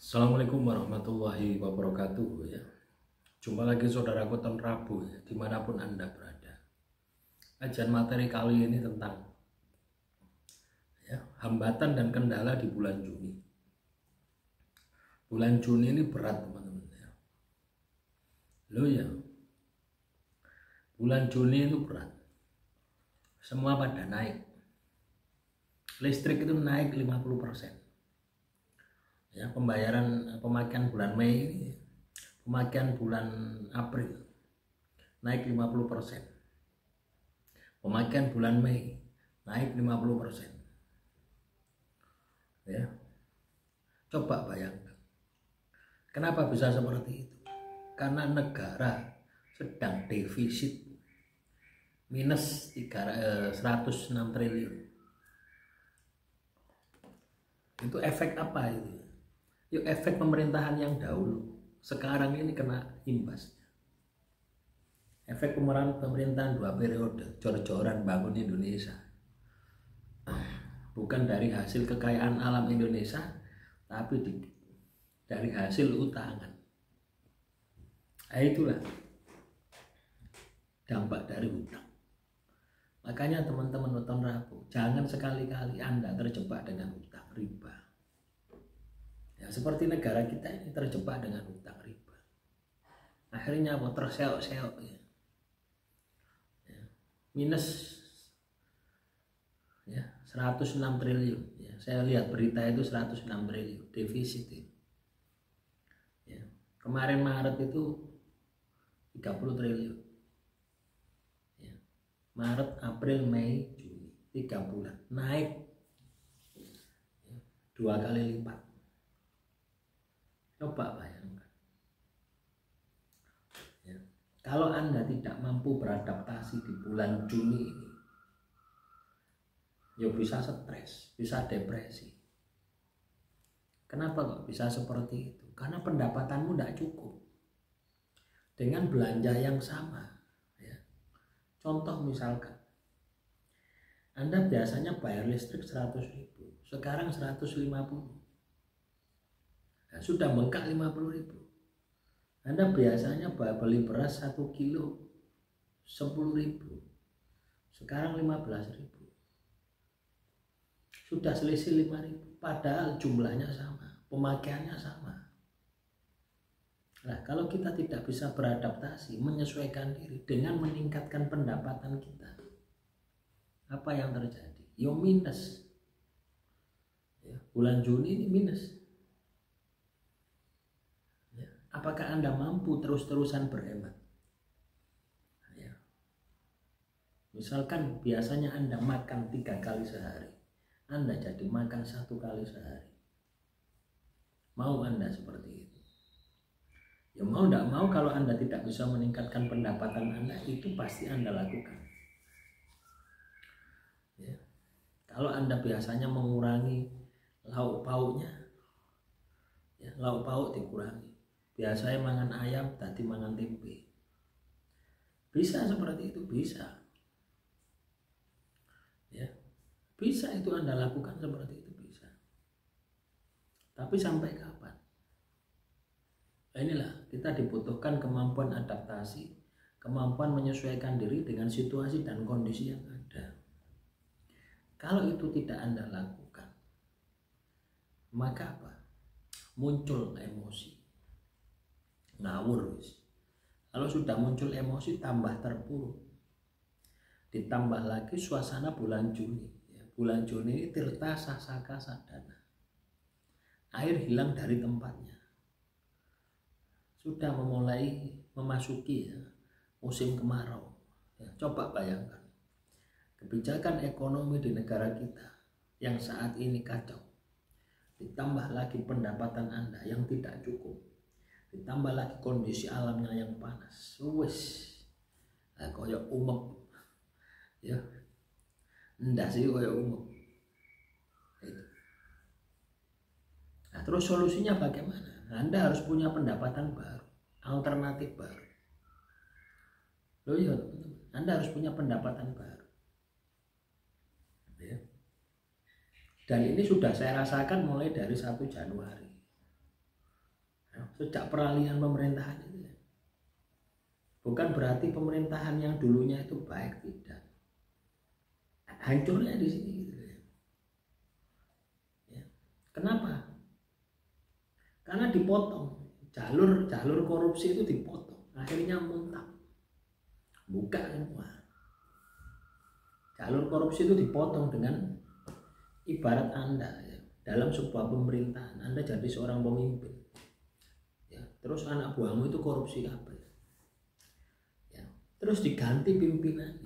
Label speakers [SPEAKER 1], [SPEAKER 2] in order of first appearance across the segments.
[SPEAKER 1] Assalamualaikum warahmatullahi wabarakatuh ya. Jumpa lagi saudaraku Ton Rabu ya, dimanapun Anda berada. Kajian materi kali ini tentang ya, hambatan dan kendala di bulan Juni. Bulan Juni ini berat teman-teman ya. Loh ya, bulan Juni itu berat. Semua pada naik. Listrik itu naik 50%. Ya, pemakaian bulan Mei ini, pemakaian bulan April naik 50%. Pemakaian bulan Mei naik 50%. Ya. Coba bayangkan. Kenapa bisa seperti itu? Karena negara sedang defisit minus 106 triliun. Itu efek apa itu? Yuk, efek pemerintahan yang dahulu sekarang ini kena imbasnya. Efek pemerintahan 2 periode, jor-joran bangun Indonesia. Bukan dari hasil kekayaan alam Indonesia, tapi dari hasil utangan. Nah, itulah dampak dari hutang. Makanya teman-teman nonton Rabu, jangan sekali-kali Anda terjebak dengan hutang riba. Ya, seperti negara kita ini terjebak dengan hutang riba. Akhirnya mau terseok-seok ya. Minus ya 106 triliun ya. Saya lihat berita itu 106 triliun defisit ini. Ya. Kemarin Maret itu 30 triliun. Ya. Maret, April, Mei, Juni 3 bulan naik ya, 2 kali lipat. Coba bayangkan ya. Kalau Anda tidak mampu beradaptasi di bulan Juni ini, ya bisa stres, bisa depresi. Kenapa kok bisa seperti itu? Karena pendapatanmu tidak cukup dengan belanja yang sama ya. Contoh misalkan Anda biasanya bayar listrik 100.000, sekarang 150. Nah, sudah bengkak 50.000. Anda biasanya beli beras 1 kilo 10.000, sekarang 15.000. Sudah selisih 5.000, padahal jumlahnya sama, pemakaiannya sama. Nah, kalau kita tidak bisa beradaptasi, menyesuaikan diri dengan meningkatkan pendapatan kita, apa yang terjadi? Yo minus. Ya, bulan Juni ini minus. Apakah Anda mampu terus-terusan berhemat? Ya. Misalkan biasanya Anda makan 3 kali sehari, Anda jadi makan 1 kali sehari. Mau Anda seperti itu? Ya mau tidak mau, kalau Anda tidak bisa meningkatkan pendapatan Anda, itu pasti Anda lakukan. Ya. Kalau Anda biasanya mengurangi lauk pauknya, ya, lauk pauk dikurangi. Biasanya mangan ayam, tadi mangan tempe. Bisa seperti itu, bisa. Ya, bisa itu Anda lakukan seperti itu, bisa. Tapi sampai kapan? Nah, inilah kita dibutuhkan kemampuan adaptasi, kemampuan menyesuaikan diri dengan situasi dan kondisi yang ada. Kalau itu tidak Anda lakukan, maka apa? Muncul emosi. Ngawur. Kalau sudah muncul emosi, tambah terpuruk. Ditambah lagi suasana bulan Juni ya. Bulan Juni ini tirta sasaka sadana, air hilang dari tempatnya. Sudah memulai memasuki ya, musim kemarau ya. Coba bayangkan kebijakan ekonomi di negara kita yang saat ini kacau, ditambah lagi pendapatan Anda yang tidak cukup, ditambah lagi kondisi alamnya yang panas, koyok umep ya, enggak sih koyok umep. Nah, terus solusinya bagaimana? Anda harus punya pendapatan baru, alternatif baru. Loh ya teman-teman, Anda harus punya pendapatan baru ya. Dan ini sudah saya rasakan mulai dari 1 Januari. sejak peralihan pemerintahan itu. Bukan berarti pemerintahan yang dulunya itu baik, tidak. Hancurnya di sini gitu ya. Kenapa? Karena dipotong jalur korupsi itu, dipotong, akhirnya muntah, buka semua. Jalur korupsi itu dipotong dengan ibarat Anda ya, dalam sebuah pemerintahan, Anda jadi seorang pemimpin ya, terus anak buahmu itu korupsi apa ya, terus diganti pimpinan,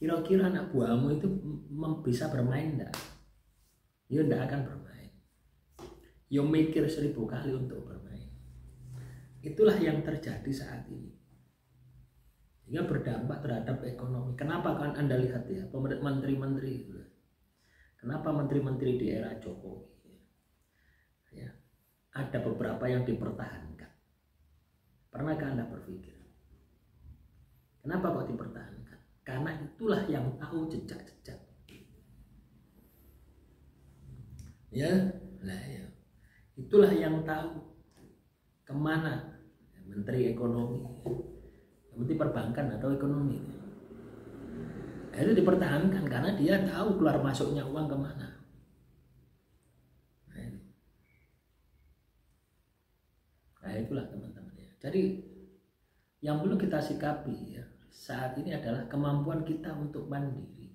[SPEAKER 1] kira-kira anak buahmu itu bisa bermain enggak? Ya enggak akan bermain, ya mikir 1000 kali untuk bermain. Itulah yang terjadi saat ini, sehingga berdampak terhadap ekonomi. Kenapa kan Anda lihat ya, menteri-menteri itu, kenapa menteri-menteri di era Jokowi ya, ada beberapa yang dipertahankan. Pernahkah Anda berpikir kenapa kok dipertahankan? Karena itulah yang tahu jejak-jejak ya. Nah ya, itulah yang tahu kemana menteri ekonomi, menteri perbankan atau ekonomi. Itu dipertahankan karena dia tahu keluar masuknya uang kemana. Nah itulah teman-teman ya. Jadi yang perlu kita sikapi ya, saat ini adalah kemampuan kita untuk mandiri.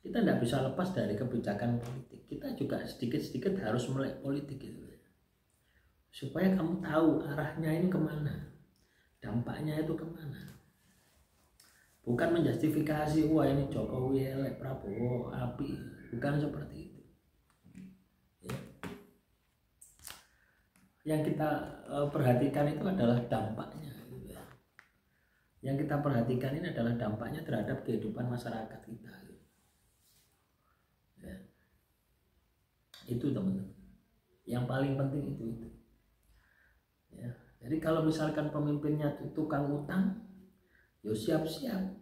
[SPEAKER 1] Kita tidak bisa lepas dari kebijakan politik. Kita juga sedikit-sedikit harus melek politik gitu ya. Supaya kamu tahu arahnya ini kemana, dampaknya itu kemana. Bukan menjustifikasi wah ini Jokowi elek, Prabowo api, bukan seperti itu ya. Yang kita perhatikan itu adalah dampaknya gitu ya. Yang kita perhatikan ini adalah dampaknya terhadap kehidupan masyarakat kita gitu ya. Itu teman-teman, yang paling penting itu ya. Jadi kalau misalkan pemimpinnya tukang utang, yo siap-siap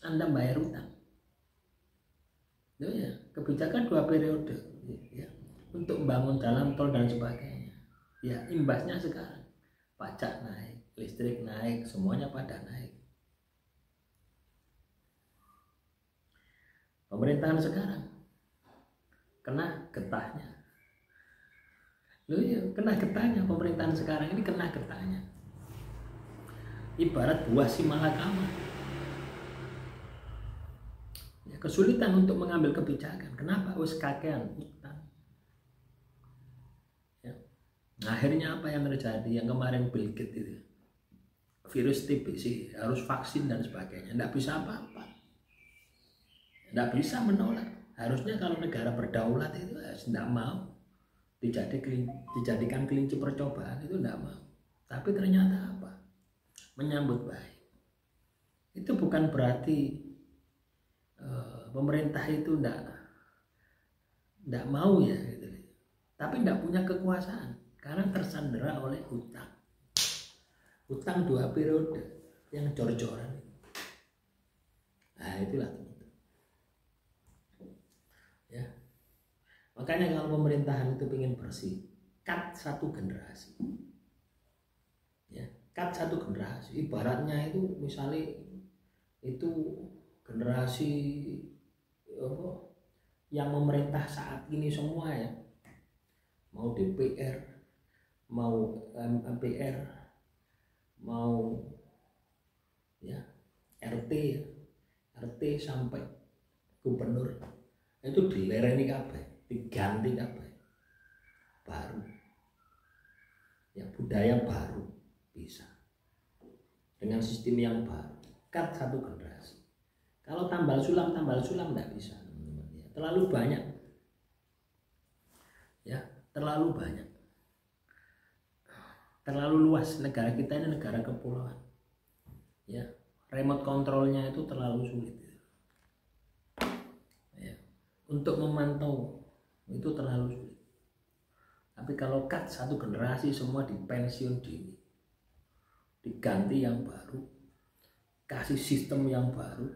[SPEAKER 1] Anda bayar utang. Ya, kebijakan 2 periode ya, untuk membangun jalan tol dan sebagainya. Ya, imbasnya sekarang pajak naik, listrik naik, semuanya pada naik. Pemerintahan sekarang kena getahnya. Loh ya, kena getahnya pemerintahan sekarang ini, kena getahnya. Ibarat buah si malakama. Ya, kesulitan untuk mengambil kebijakan. Kenapa? Wis kakean utang. Ya. Nah, akhirnya apa yang terjadi? Yang kemarin Bill Gates itu, virus TBC, harus vaksin dan sebagainya. Tidak bisa apa-apa. Tidak bisa menolak. Harusnya kalau negara berdaulat itu tidak mau dijadikan kelinci percobaan, itu tidak mau. Tapi ternyata apa? Menyambut baik. Itu bukan berarti pemerintah itu tidak mau ya gitu. Tapi tidak punya kekuasaan karena tersandera oleh hutang 2 periode yang jor-joran. Nah itulah teman-teman ya. Makanya kalau pemerintahan itu ingin bersih, cut 1 generasi ya. Cut 1 generasi, ibaratnya itu misalnya itu generasi yang memerintah saat ini semua ya, mau DPR, mau MPR, mau ya RT sampai gubernur, itu dilereni kabeh, diganti kabeh, baru ya, budaya baru bisa dengan sistem yang baru. Cut 1 generasi. Kalau tambal sulam tidak bisa, teman-teman ya. Terlalu banyak ya, terlalu banyak, terlalu luas. Negara kita ini negara kepulauan ya, remote kontrolnya itu terlalu sulit ya. Untuk memantau itu terlalu sulit. Tapi kalau cut 1 generasi, semua dipensiun dini, diganti yang baru, kasih sistem yang baru,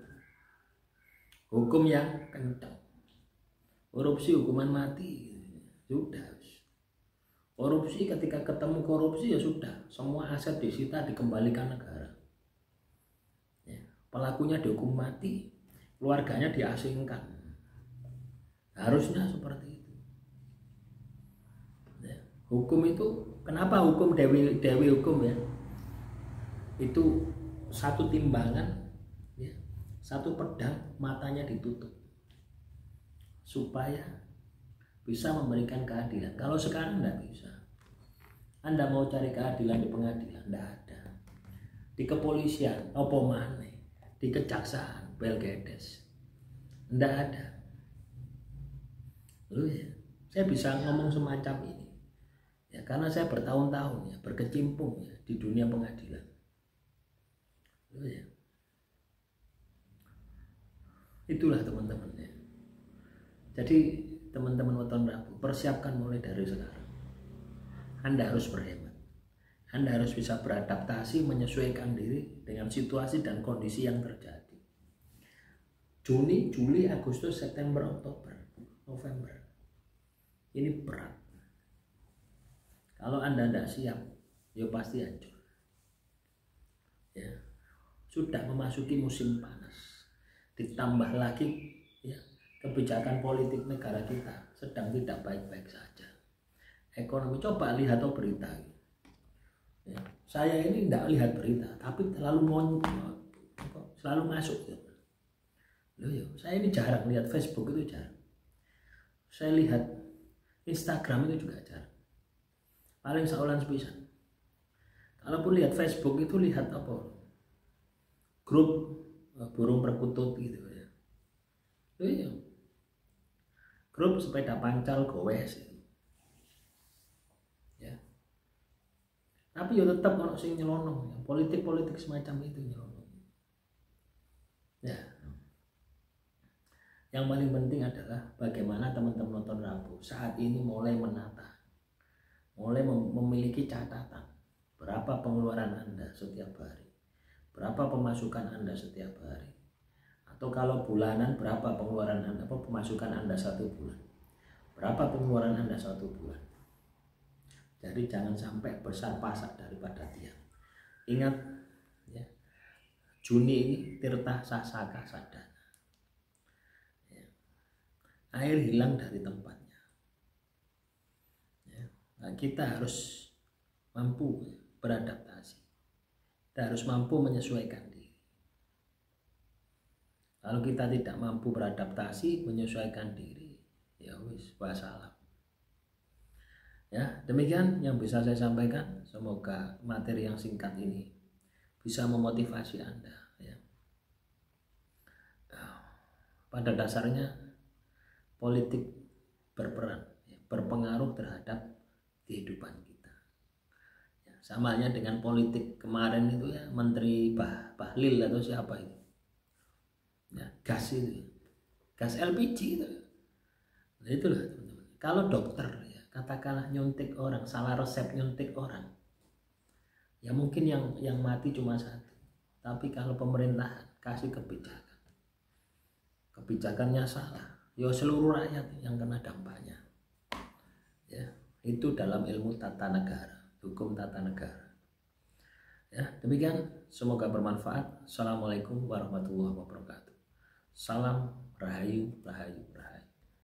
[SPEAKER 1] hukum yang kencang, korupsi hukuman mati, sudah Korupsi, ketika ketemu korupsi ya sudah, semua aset disita dikembalikan negara. Ya, pelakunya dihukum mati, keluarganya diasingkan. Harusnya seperti itu. Ya, hukum itu, kenapa hukum dewi hukum ya? Itu satu timbangan, ya, satu pedang matanya ditutup supaya bisa memberikan keadilan. Kalau sekarang nggak bisa. Anda mau cari keadilan di pengadilan, nggak ada. Di kepolisian, opo maneh, di kejaksaan, Belgedes, nggak ada. Loh ya, saya bisa ngomong semacam ini ya karena saya bertahun-tahun ya berkecimpung ya di dunia pengadilan. Loh ya, itulah teman-teman ya. Jadi teman-teman Weton Rabu, persiapkan mulai dari sekarang. Anda harus berhemat. Anda harus bisa beradaptasi, menyesuaikan diri dengan situasi dan kondisi yang terjadi. Juni, Juli, Agustus, September, Oktober, November. Ini berat. Kalau Anda tidak siap, ya pasti hancur. Ya, sudah memasuki musim panas. Ditambah lagi ya, kebijakan politik negara kita sedang tidak baik-baik saja. Ekonomi, coba lihat berita. Ya, saya ini tidak lihat berita, tapi selalu masuk. Loh ya, saya ini jarang lihat Facebook, itu jarang. Saya lihat Instagram itu juga jarang. Paling saulan sepisan. Kalaupun lihat Facebook itu lihat apa? Grup burung perkutut gitu ya. Loh ya. Grup sepeda pancal gowes. Ya. Tapi ya tetap ono sing nyelonong, ya. Politik-politik semacam itu nyelonong. Ya. Yang paling penting adalah bagaimana teman-teman Weton Rabu saat ini mulai menata, mulai memiliki catatan berapa pengeluaran Anda setiap hari, berapa pemasukan Anda setiap hari, atau kalau bulanan berapa pengeluaran Anda, pemasukan Anda satu bulan, berapa pengeluaran Anda satu bulan. Jadi jangan sampai besar pasak daripada tiang. Ingat ya, Juni ini tirta sasaka sadana. Ya. Air hilang dari tempatnya. Ya. Nah, kita harus mampu beradaptasi. Kita harus mampu menyesuaikan diri. Kalau kita tidak mampu beradaptasi, menyesuaikan diri, ya wis wassalam. Ya, demikian yang bisa saya sampaikan. Semoga materi yang singkat ini bisa memotivasi Anda. Ya. Pada dasarnya politik berperan, ya, berpengaruh terhadap kehidupan kita. Ya, samanya dengan politik kemarin itu ya, Menteri Bahlil atau siapa itu, ya, gas itu, gas LPG itu. Nah, itulah teman-teman. Kalau dokter katakanlah nyuntik orang, salah resep nyuntik orang, ya mungkin yang mati cuma satu. Tapi kalau pemerintahan kasih kebijakannya salah, ya seluruh rakyat yang kena dampaknya. Ya, itu dalam ilmu tata negara, hukum tata negara. Ya, demikian, semoga bermanfaat. Assalamualaikum warahmatullahi wabarakatuh. Salam rahayu, rahayu, rahayu.